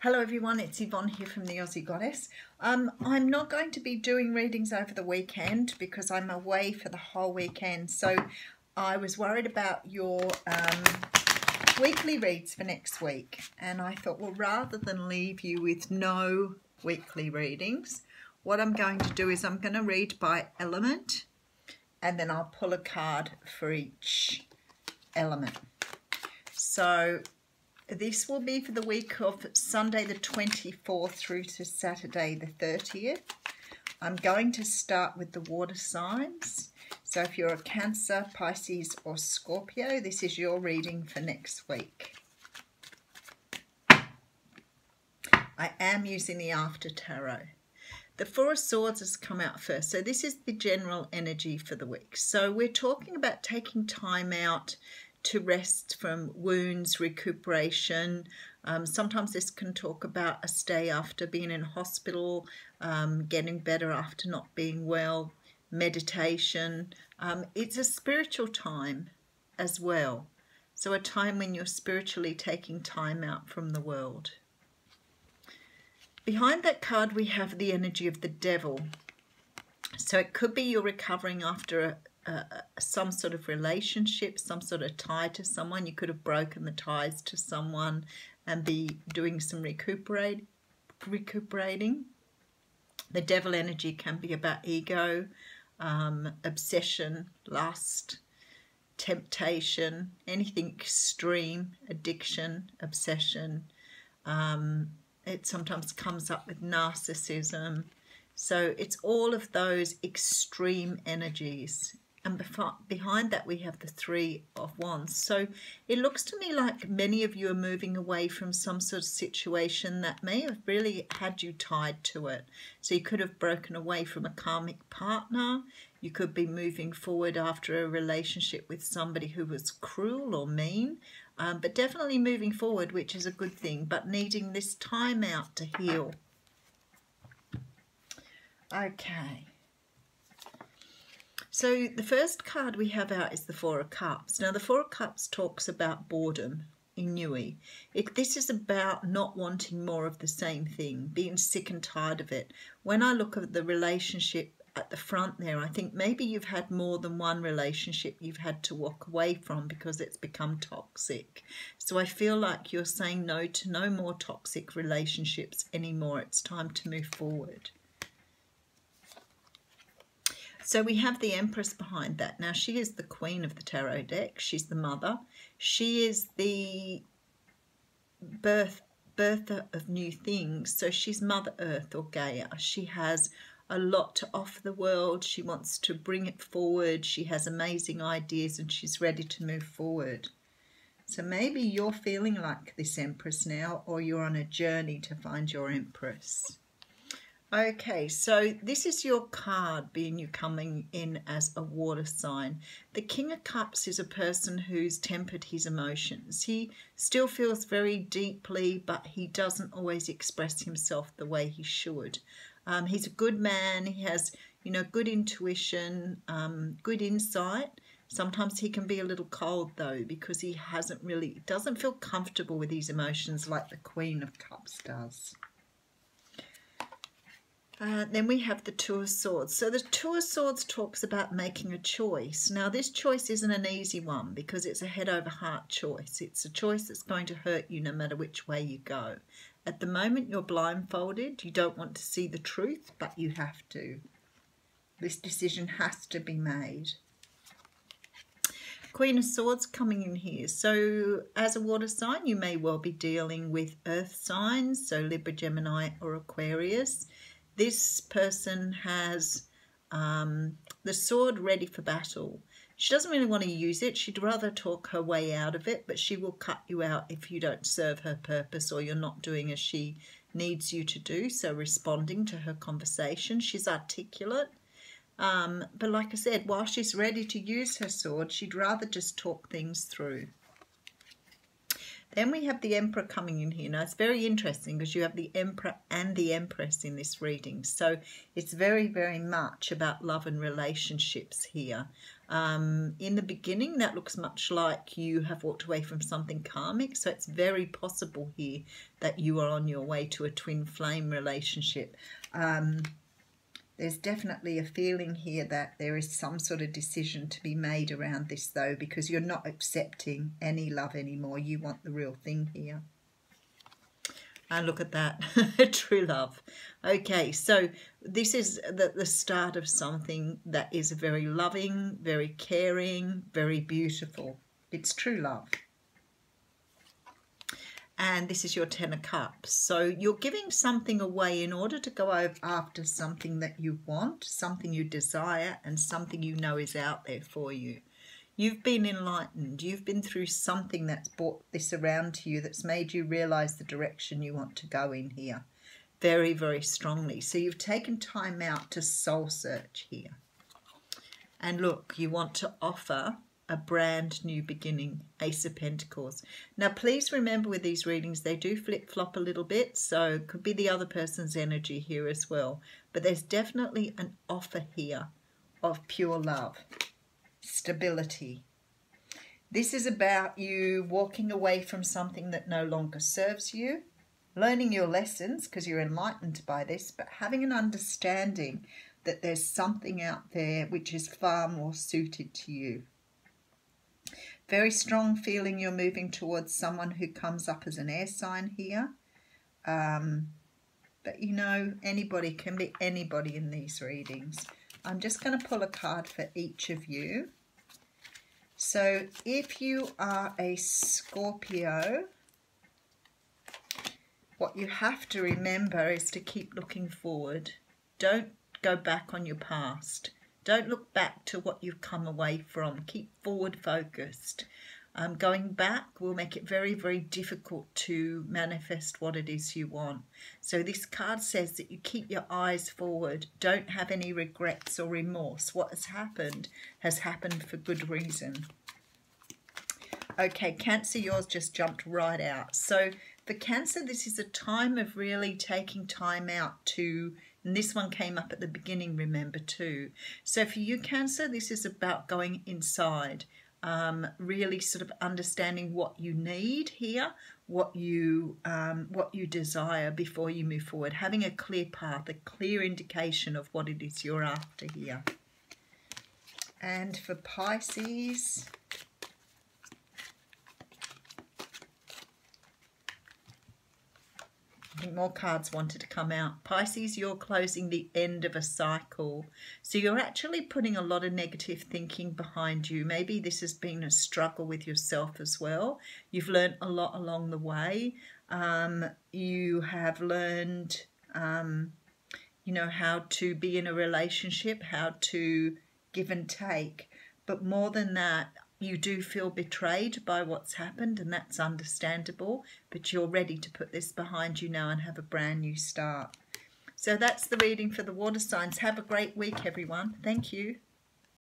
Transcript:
Hello everyone, it's Yvonne here from the Aussie Goddess. I'm not going to be doing readings over the weekend because I'm away for the whole weekend. So I was worried about your weekly reads for next week. And I thought, well, rather than leave you with no weekly readings, what I'm going to do is I'm going to read by element and then I'll pull a card for each element. So this will be for the week of Sunday the 24th through to Saturday the 30th. I'm going to start with the water signs. So if you're a Cancer, Pisces or Scorpio, this is your reading for next week. I am using the After Tarot. The Four of Swords has come out first. So this is the general energy for the week. So we're talking about taking time out to rest from wounds, recuperation. Sometimes this can talk about a stay after being in hospital, getting better after not being well, meditation. It's a spiritual time as well. So a time when you're spiritually taking time out from the world. Behind that card we have the energy of the Devil. So it could be you're recovering after some sort of relationship, some sort of tie to someone. You could have broken the ties to someone and be doing some recuperating. The Devil energy can be about ego, obsession, lust, temptation, anything extreme, addiction, obsession. It sometimes comes up with narcissism. So it's all of those extreme energies. And behind that we have the Three of Wands. So it looks to me like many of you are moving away from some sort of situation that may have really had you tied to it. So you could have broken away from a karmic partner. You could be moving forward after a relationship with somebody who was cruel or mean. But definitely moving forward, which is a good thing, but needing this time out to heal. Okay. So the first card we have out is the Four of Cups. Now the Four of Cups talks about boredom, ennui. This is about not wanting more of the same thing, being sick and tired of it. When I look at the relationship at the front there, I think maybe you've had more than one relationship you've had to walk away from because it's become toxic. So I feel like you're saying no to no more toxic relationships anymore. It's time to move forward. So we have the Empress behind that. Now she is the queen of the tarot deck. She's the mother. She is the birther of new things. So she's Mother Earth or Gaia. She has a lot to offer the world. She wants to bring it forward. She has amazing ideas and she's ready to move forward. So maybe you're feeling like this Empress now, or you're on a journey to find your Empress. Okay, so this is your card, being you coming in as a water sign. The King of Cups is a person who's tempered his emotions. He still feels very deeply, but he doesn't always express himself the way he should. He's a good man. He has, good intuition, good insight. Sometimes he can be a little cold though, because he doesn't feel comfortable with his emotions like the Queen of Cups does. Then we have the Two of Swords. So the Two of Swords talks about making a choice. Now this choice isn't an easy one because it's a head over heart choice. It's a choice that's going to hurt you no matter which way you go. At the moment you're blindfolded. You don't want to see the truth, but you have to. This decision has to be made. Queen of Swords coming in here. So as a water sign, you may well be dealing with earth signs, so Libra, Gemini or Aquarius. This person has the sword ready for battle. She doesn't really want to use it. She'd rather talk her way out of it, but she will cut you out if you don't serve her purpose or you're not doing as she needs you to do. So responding to her conversation. She's articulate. But like I said, while she's ready to use her sword, she'd rather just talk things through. Then we have the Emperor coming in here. Now, it's very interesting because you have the Emperor and the Empress in this reading. So it's very, very much about love and relationships here. In the beginning, that looks much like you have walked away from something karmic. So it's very possible here that you are on your way to a twin flame relationship. There's definitely a feeling here that there is some sort of decision to be made around this, though, because you're not accepting any love anymore. You want the real thing here. And look at that, true love. Okay, so this is the start of something that is very loving, very caring, very beautiful. It's true love. And this is your Ten of Cups. So you're giving something away in order to go after something that you want, something you desire, and something you know is out there for you. You've been enlightened. You've been through something that's brought this around to you, that's made you realise the direction you want to go in here very, very strongly. So you've taken time out to soul search here. And look, you want to offer a brand new beginning, Ace of Pentacles. Now, please remember with these readings, they do flip-flop a little bit, so it could be the other person's energy here as well. But there's definitely an offer here of pure love, stability. This is about you walking away from something that no longer serves you, learning your lessons because you're enlightened by this, but having an understanding that there's something out there which is far more suited to you. Very strong feeling you're moving towards someone who comes up as an air sign here. But you know, anybody can be anybody in these readings. I'm just going to pull a card for each of you. So if you are a Scorpio, what you have to remember is to keep looking forward. Don't go back on your past. Don't look back to what you've come away from. Keep forward focused. Going back will make it very, very difficult to manifest what it is you want. So this card says that you keep your eyes forward. Don't have any regrets or remorse. What has happened for good reason. Okay, Cancer, yours just jumped right out. So for Cancer, this is a time of really taking time out to... And this one came up at the beginning, remember, too. So for you, Cancer, this is about going inside, really sort of understanding what you need here, what you desire before you move forward, having a clear path, a clear indication of what it is you're after here. And for Pisces... I think more cards wanted to come out. Pisces, you're closing the end of a cycle. So you're actually putting a lot of negative thinking behind you. Maybe this has been a struggle with yourself as well. You've learned a lot along the way. You have learned, you know, how to be in a relationship, how to give and take. But more than that, you do feel betrayed by what's happened, and that's understandable, but you're ready to put this behind you now and have a brand new start. So that's the reading for the water signs. Have a great week, everyone. Thank you.